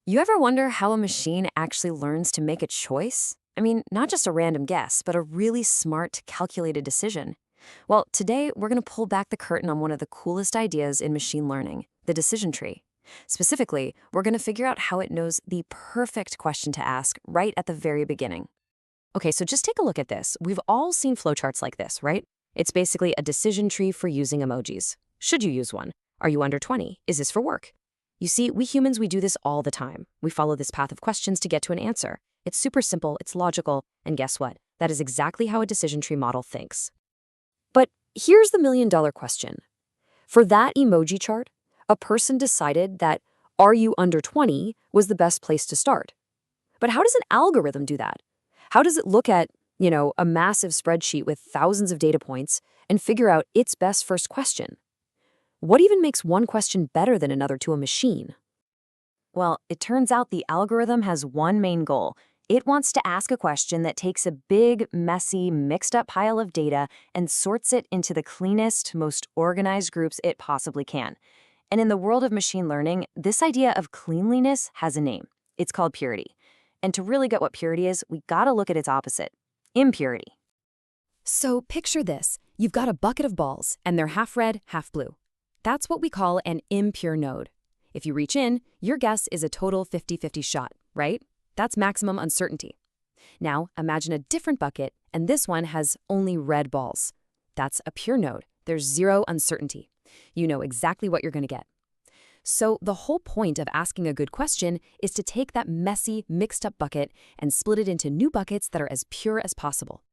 You ever wonder how a machine actually learns to make a choice? I mean, not just a random guess, but a really smart, calculated decision. Well, today we're going to pull back the curtain on one of the coolest ideas in machine learning, the decision tree. Specifically, we're going to figure out how it knows the perfect question to ask right at the very beginning. Okay, so just take a look at this. We've all seen flowcharts like this, right? It's basically a decision tree for using emojis. Should you use one? Are you under 20? Is this for work? You see, we humans, we do this all the time. We follow this path of questions to get to an answer. It's super simple, it's logical, and guess what? That is exactly how a decision tree model thinks. But here's the million-dollar question. For that emoji chart, a person decided that "Are you under 20" was the best place to start. But how does an algorithm do that? How does it look at, a massive spreadsheet with thousands of data points and figure out its best first question? What even makes one question better than another to a machine? Well, it turns out the algorithm has one main goal. It wants to ask a question that takes a big, messy, mixed-up pile of data and sorts it into the cleanest, most organized groups it possibly can. And in the world of machine learning, this idea of cleanliness has a name. It's called purity. And to really get what purity is, we gotta look at its opposite, impurity. So picture this. You've got a bucket of balls, and they're half red, half blue. That's what we call an impure node. If you reach in, your guess is a total 50-50 shot, right? That's maximum uncertainty. Now, imagine a different bucket, and this one has only red balls. That's a pure node. There's zero uncertainty. You know exactly what you're going to get. So the whole point of asking a good question is to take that messy, mixed-up bucket and split it into new buckets that are as pure as possible.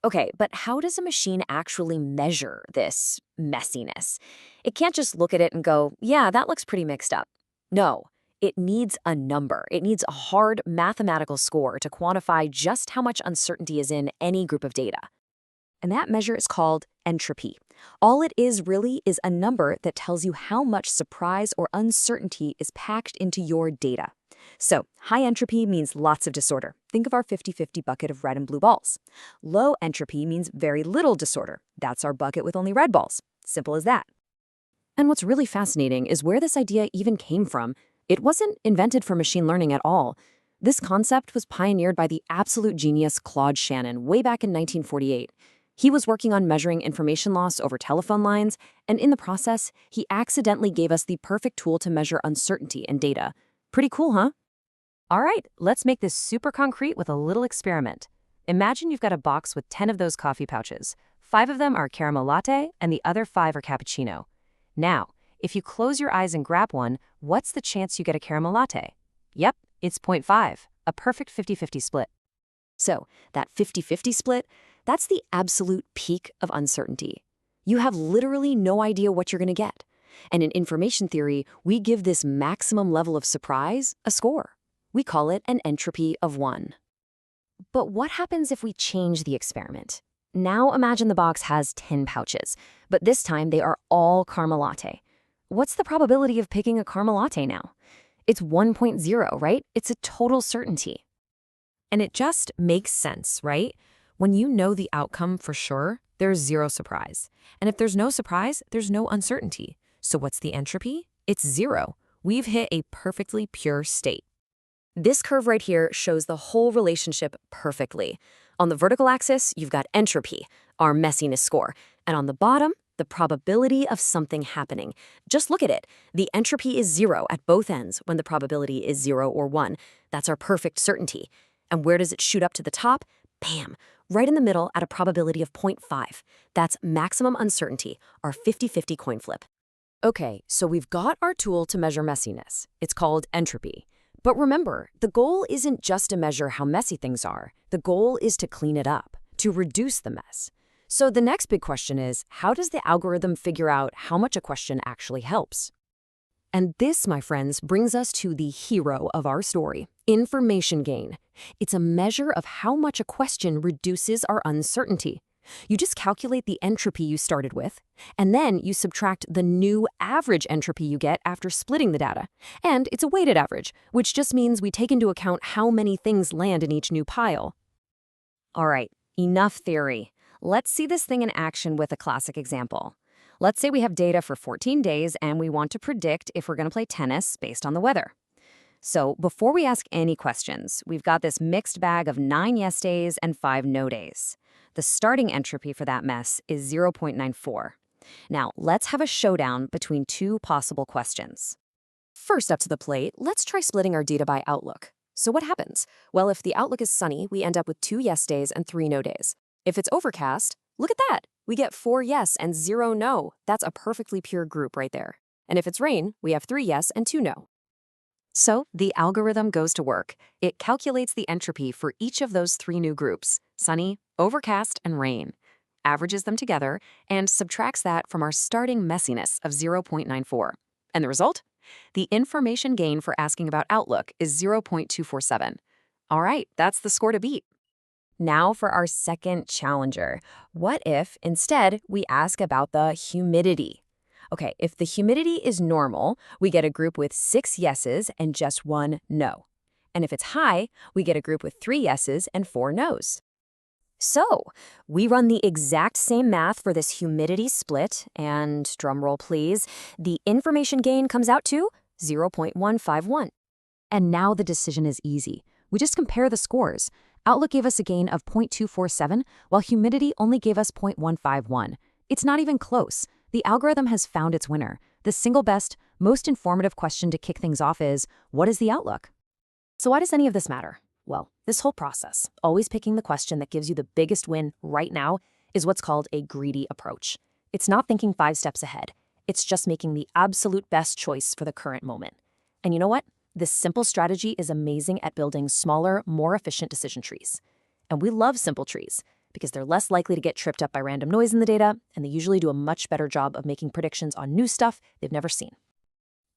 Okay, but how does a machine actually measure this messiness? It can't just look at it and go, yeah, that looks pretty mixed up. No, it needs a number. It needs a hard mathematical score to quantify just how much uncertainty is in any group of data. And that measure is called entropy. All it is really is a number that tells you how much surprise or uncertainty is packed into your data. So, high entropy means lots of disorder. Think of our 50-50 bucket of red and blue balls. Low entropy means very little disorder. That's our bucket with only red balls. Simple as that. And what's really fascinating is where this idea even came from. It wasn't invented for machine learning at all. This concept was pioneered by the absolute genius Claude Shannon way back in 1948. He was working on measuring information loss over telephone lines, and in the process, he accidentally gave us the perfect tool to measure uncertainty in data. Pretty cool, huh? All right, let's make this super concrete with a little experiment. Imagine you've got a box with 10 of those coffee pouches. 5 of them are caramel latte, and the other 5 are cappuccino. Now, if you close your eyes and grab one, what's the chance you get a caramel latte? Yep, it's 0.5, a perfect 50-50 split. So, that 50-50 split, that's the absolute peak of uncertainty. You have literally no idea what you're going to get. And in information theory, we give this maximum level of surprise a score. We call it an entropy of 1. But what happens if we change the experiment? Now imagine the box has 10 pouches, but this time they are all caramel latte. What's the probability of picking a caramel latte now? It's 1.0, right? It's a total certainty. And it just makes sense, right? When you know the outcome for sure, there's zero surprise. And if there's no surprise, there's no uncertainty. So what's the entropy? It's 0. We've hit a perfectly pure state. This curve right here shows the whole relationship perfectly. On the vertical axis, you've got entropy, our messiness score. And on the bottom, the probability of something happening. Just look at it. The entropy is 0 at both ends when the probability is 0 or 1. That's our perfect certainty. And where does it shoot up to the top? Bam! Right in the middle at a probability of 0.5. That's maximum uncertainty, our 50-50 coin flip. Okay, so we've got our tool to measure messiness. It's called entropy. But remember, the goal isn't just to measure how messy things are. The goal is to clean it up, to reduce the mess. So the next big question is, how does the algorithm figure out how much a question actually helps? And this, my friends, brings us to the hero of our story, information gain. It's a measure of how much a question reduces our uncertainty. You just calculate the entropy you started with, and then you subtract the new average entropy you get after splitting the data. And it's a weighted average, which just means we take into account how many things land in each new pile. All right, enough theory. Let's see this thing in action with a classic example. Let's say we have data for 14 days and we want to predict if we're going to play tennis based on the weather. So before we ask any questions, we've got this mixed bag of 9 yes days and 5 no days. The starting entropy for that mess is 0.94. Now, let's have a showdown between two possible questions. First up to the plate, let's try splitting our data by outlook. So what happens? Well, if the outlook is sunny, we end up with 2 yes days and 3 no days. If it's overcast, look at that. We get 4 yes and 0 no. That's a perfectly pure group right there. And if it's rain, we have 3 yes and 2 no. So the algorithm goes to work. It calculates the entropy for each of those 3 new groups, sunny, overcast, and rain, averages them together, and subtracts that from our starting messiness of 0.94. And the result? The information gain for asking about outlook is 0.247. All right, that's the score to beat. Now for our second challenger. What if, instead, we ask about the humidity? Okay, if the humidity is normal, we get a group with 6 yeses and just 1 no. And if it's high, we get a group with 3 yeses and 4 nos. So, we run the exact same math for this humidity split, and drumroll please, the information gain comes out to 0.151. And now the decision is easy. We just compare the scores. Outlook gave us a gain of 0.247, while humidity only gave us 0.151. It's not even close. The algorithm has found its winner. The single best, most informative question to kick things off is, what is the outlook? So why does any of this matter? Well, this whole process, always picking the question that gives you the biggest win right now, is what's called a greedy approach. It's not thinking 5 steps ahead. It's just making the absolute best choice for the current moment. And you know what? This simple strategy is amazing at building smaller, more efficient decision trees. And we love simple trees because they're less likely to get tripped up by random noise in the data, and they usually do a much better job of making predictions on new stuff they've never seen.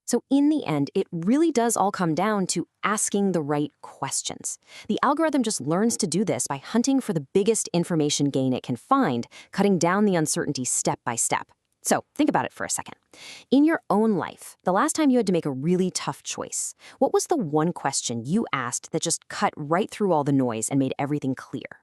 So in the end, it really does all come down to asking the right questions. The algorithm just learns to do this by hunting for the biggest information gain it can find, cutting down the uncertainty step by step. So think about it for a second. In your own life, the last time you had to make a really tough choice, what was the one question you asked that just cut right through all the noise and made everything clear?